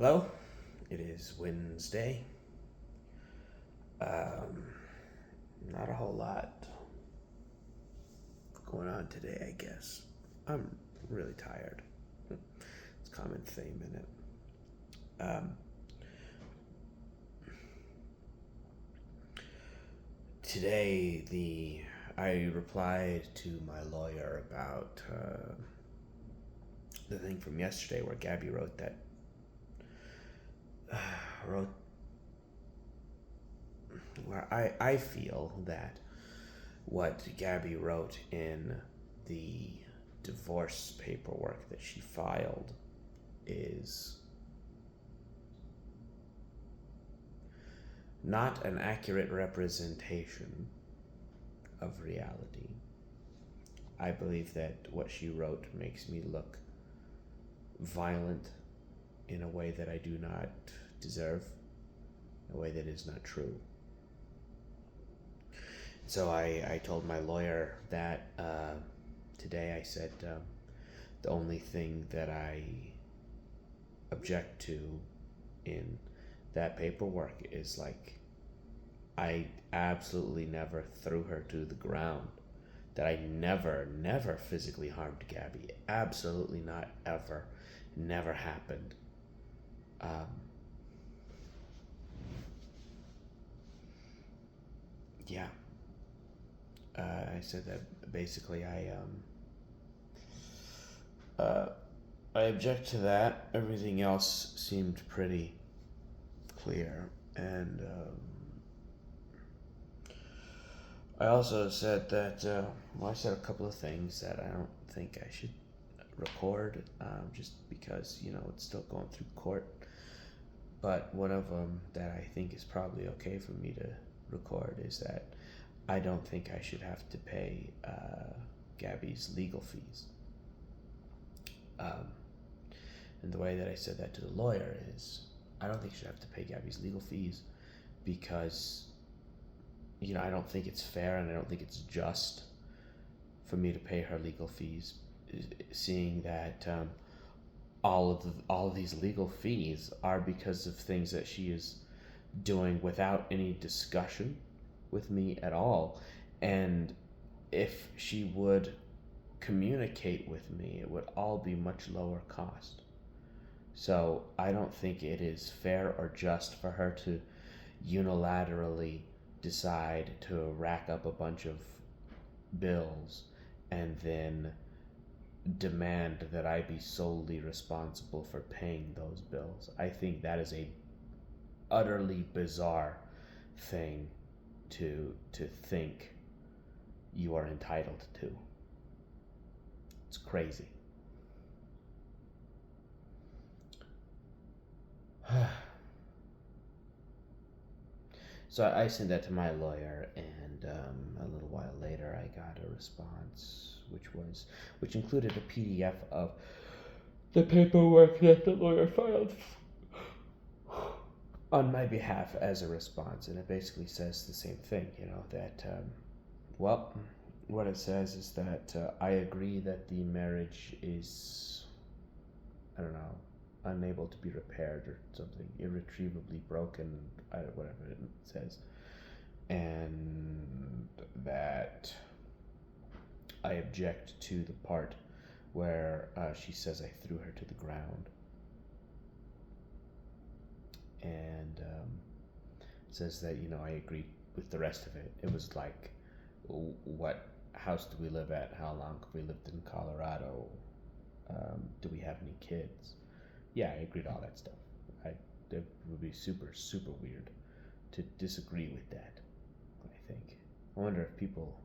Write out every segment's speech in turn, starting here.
Hello, it is Wednesday. Um, Not a whole lot going on today, I guess. I'm really tired. It's a common theme in it. Today, I replied to my lawyer about the thing from yesterday where Gabby wrote that wrote where I feel that what Gabby wrote in the divorce paperwork that she filed is not an accurate representation of reality. I believe that what she wrote makes me look violent in a way that I do not deserve, a way that is not true. So I told my lawyer that today. I said the only thing that I object to in that paperwork is like I absolutely never threw her to the ground. That I never physically harmed Gabby. Absolutely not ever. Never happened. Um, yeah. I said that basically I object to that. Everything else seemed pretty clear, and I also said that I said a couple of things that I don't think I should record, just because it's still going through court. But one of them that I think is probably okay for me to record is that I don't think I should have to pay Gabby's legal fees. Um, and the way that I said that to the lawyer is I don't think she should have to pay Gabby's legal fees because, I don't think it's fair and I don't think it's just for me to pay her legal fees, seeing that all of these legal fees are because of things that she is doing without any discussion with me at all. And if she would communicate with me, it would all be much lower cost. So I don't think it is fair or just for her to unilaterally decide to rack up a bunch of bills and then demand that I be solely responsible for paying those bills. I think that is a utterly bizarre thing to think you are entitled to. It's crazy. So I sent that to my lawyer, and a little while later, I got a response, which included a PDF of the paperwork that the lawyer filed on my behalf as a response, and it basically says the same thing. That well, what it says is that I agree that the marriage is, I don't know, unable to be repaired or something, irretrievably broken, whatever it says, and that I object to the part where she says I threw her to the ground, and says that I agreed with the rest of it. It was like, what house do we live at? How long have we lived in Colorado? Do we have any kids? Yeah, I agreed to all that stuff. It would be super super weird to disagree with that. I think. I wonder if people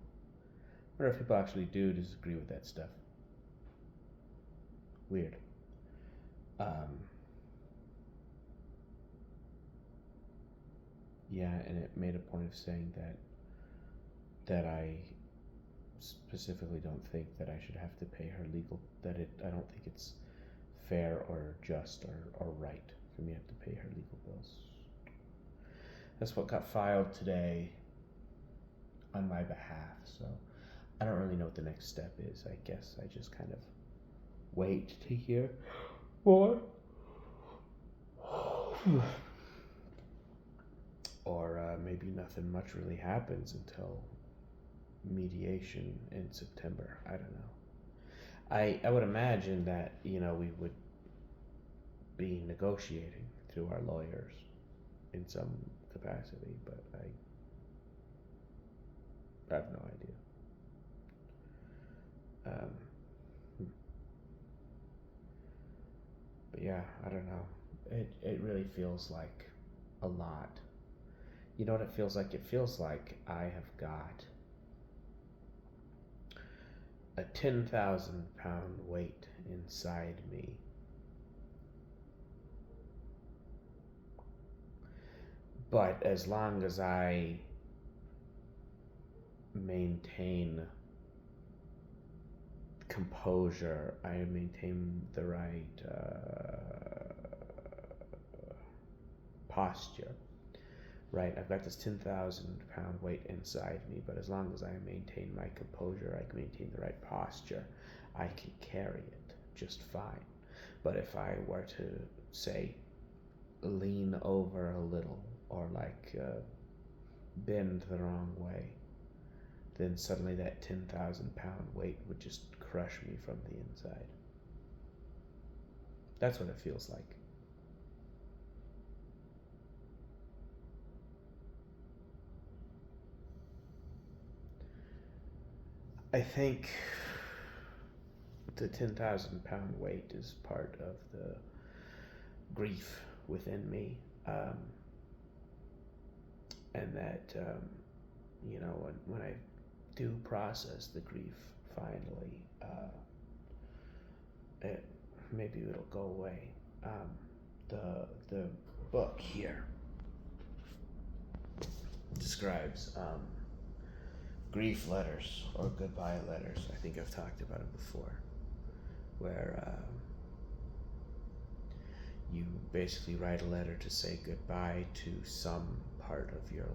actually do disagree with that stuff. Weird. Um, yeah, and it made a point of saying that I specifically don't think that I should have to pay her legal. I don't think it's fair or just or right for me to have to pay her legal bills. That's what got filed today on my behalf. So I don't really know what the next step is. I guess I just kind of wait to hear more. Or maybe nothing much really happens until mediation in September. I don't know. I would imagine that, we would be negotiating through our lawyers in some capacity, but I have no idea. Um, but yeah, I don't know. It really feels like a lot. You know what it feels like? It feels like I have got a 10,000 pound weight inside me. But as long as I maintain composure, I maintain the right posture, right? I've got this 10,000 pound weight inside me, but as long as I maintain my composure, I can maintain the right posture, I can carry it just fine. But if I were to, say, lean over a little or bend the wrong way, then suddenly that 10,000 pound weight would just crush me from the inside. That's what it feels like. I think the 10,000 pound weight is part of the grief within me. And that, when I do process the grief finally, it maybe it'll go away. The book here describes grief letters or goodbye letters. I think I've talked about it before, where you basically write a letter to say goodbye to some part of your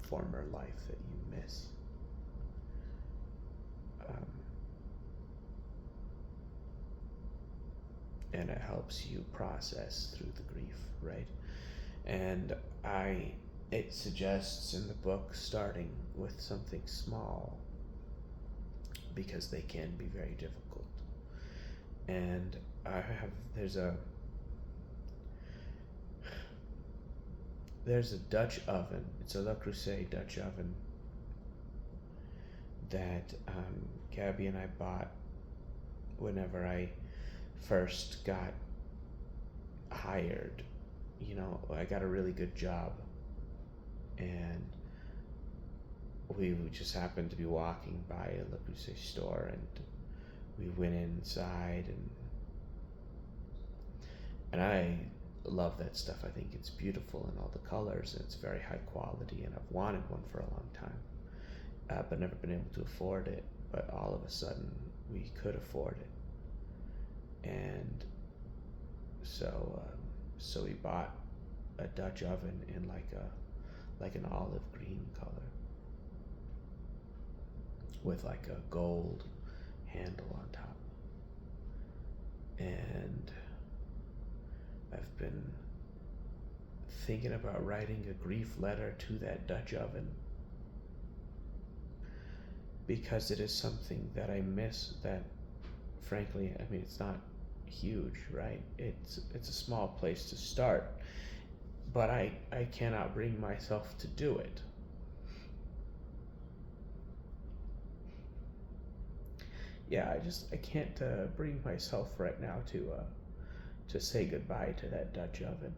former life that you miss. And it helps you process through the grief, right? And it suggests in the book starting with something small, because they can be very difficult. And there's a Dutch oven. It's a Le Creuset Dutch oven that Gabby and I bought whenever I first got hired. I got a really good job, and we just happened to be walking by a Le Creuset store, and we went inside, and I love that stuff. I think it's beautiful in all the colors, and it's very high quality, and I've wanted one for a long time, but never been able to afford it. But all of a sudden we could afford it, and so we bought a Dutch oven in like an olive green color with like a gold handle on top. And I've been thinking about writing a grief letter to that Dutch oven, because it is something that I miss. That, frankly, I mean, it's not huge, right? It's a small place to start, but I cannot bring myself to do it. Yeah, I can't bring myself right now to say goodbye to that Dutch oven.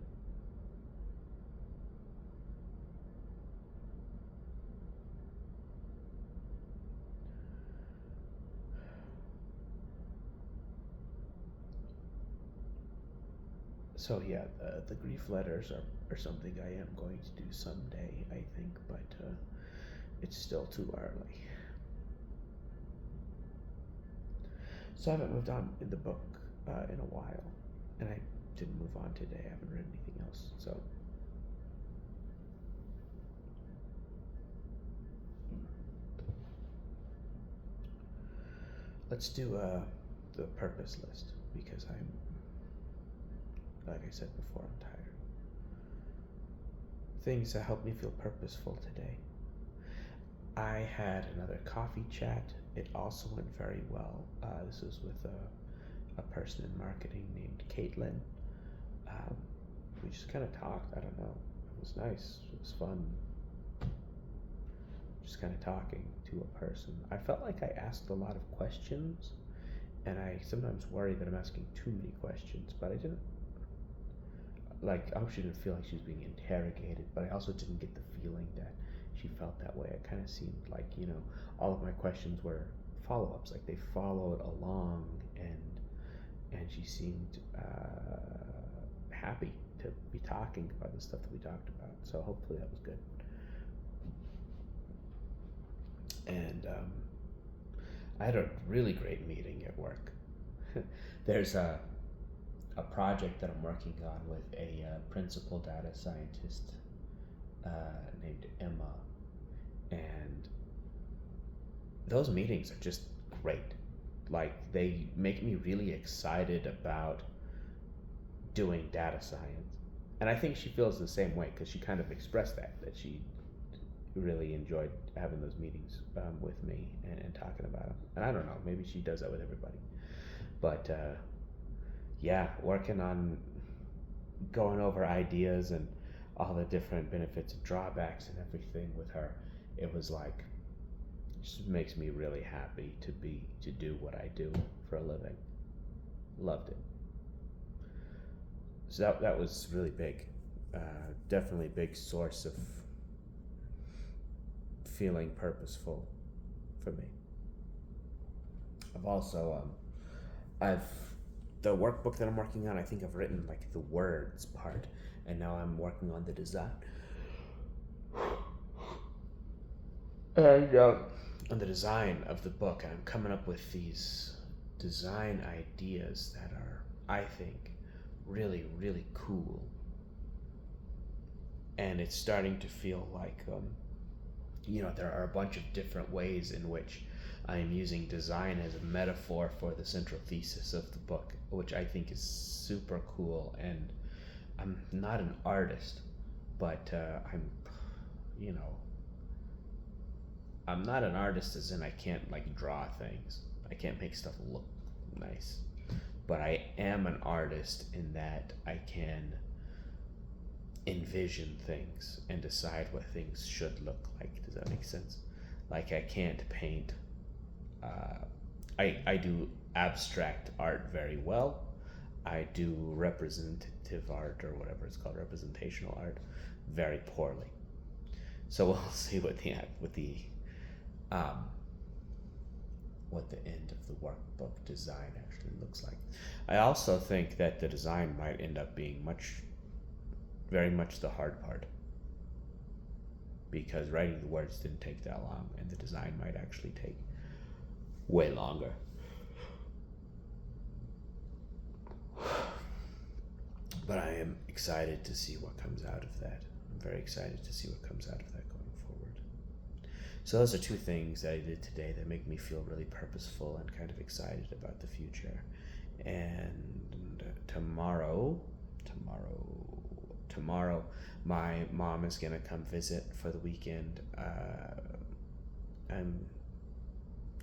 So yeah, the grief letters are something I am going to do someday, I think, but it's still too early. So I haven't moved on in the book in a while, and I didn't move on today. I haven't read anything else, so let's do the purpose list, because I'm like I said before, I'm tired. Things that help me feel purposeful today. I had another coffee chat. It also went very well. This was with a person in marketing named Caitlin. Um, we just kind of talked. I don't know. It was nice. It was fun. Just kind of talking to a person. I felt like I asked a lot of questions, and I sometimes worry that I'm asking too many questions, but I didn't. Like, I hope she didn't feel like she was being interrogated, but I also didn't get the feeling that she felt that way. It kind of seemed like, all of my questions were follow-ups, like they followed along, and she seemed happy to be talking about the stuff that we talked about. So hopefully that was good. And I had a really great meeting at work. There's a project that I'm working on with a principal data scientist named Emma, and those meetings are just great. Like, they make me really excited about doing data science, and I think she feels the same way because she kind of expressed that she really enjoyed having those meetings with me and talking about them. And I don't know, maybe she does that with everybody, but yeah, working on going over ideas and all the different benefits and drawbacks and everything with her, it was like, it just makes me really happy to do what I do for a living. Loved it. So that was really big. Definitely a big source of feeling purposeful for me. I've also I've the workbook that I'm working on, I think I've written like the words part, and now I'm working on the design. And on the design of the book, I'm coming up with these design ideas that are, I think, really, really cool. And it's starting to feel like, there are a bunch of different ways in which I am using design as a metaphor for the central thesis of the book, which I think is super cool. And I'm not an artist, but I'm not an artist as in I can't like draw things. I can't make stuff look nice. But I am an artist in that I can envision things and decide what things should look like. Does that make sense? Like, I can't paint. I do abstract art very well. I do representative art, or whatever it's called, representational art, very poorly. So we'll see um, what the end of the workbook design actually looks like. I also think that the design might end up being very much the hard part, because writing the words didn't take that long, and the design might actually take way longer. But I am excited to see what comes out of that. I'm very excited to see what comes out of that going forward. So those are two things that I did today that make me feel really purposeful and kind of excited about the future. And tomorrow, my mom is gonna come visit for the weekend. I'm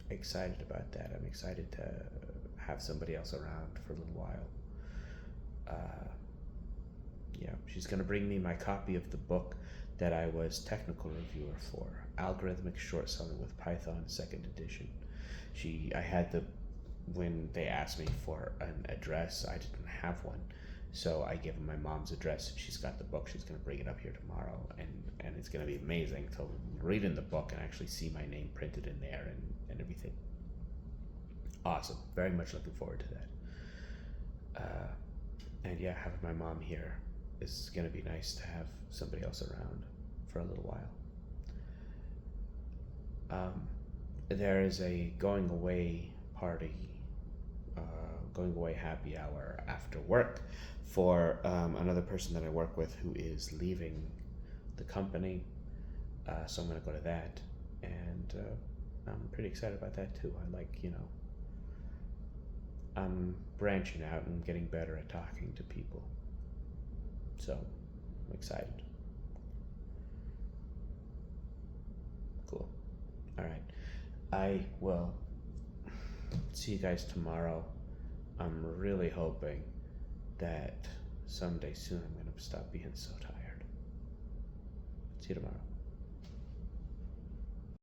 excited about that. I'm excited to have somebody else around for a little while. Yeah, she's gonna bring me my copy of the book that I was technical reviewer for, Algorithmic Short Selling with Python, 2nd edition. When they asked me for an address, I didn't have one. So I gave them my mom's address, and she's got the book. She's going to bring it up here tomorrow, and it's going to be amazing to read in the book and actually see my name printed in there and everything. Awesome. Very much looking forward to that. And yeah, having my mom here is going to be nice to have somebody else around for a little while. There is a going away party, going away happy hour after work for another person that I work with who is leaving the company. So I'm going to go to that, and I'm pretty excited about that too. I'm branching out and getting better at talking to people. So I'm excited. Cool. All right. I will see you guys tomorrow. I'm really hoping that someday soon I'm going to stop being so tired. See you tomorrow.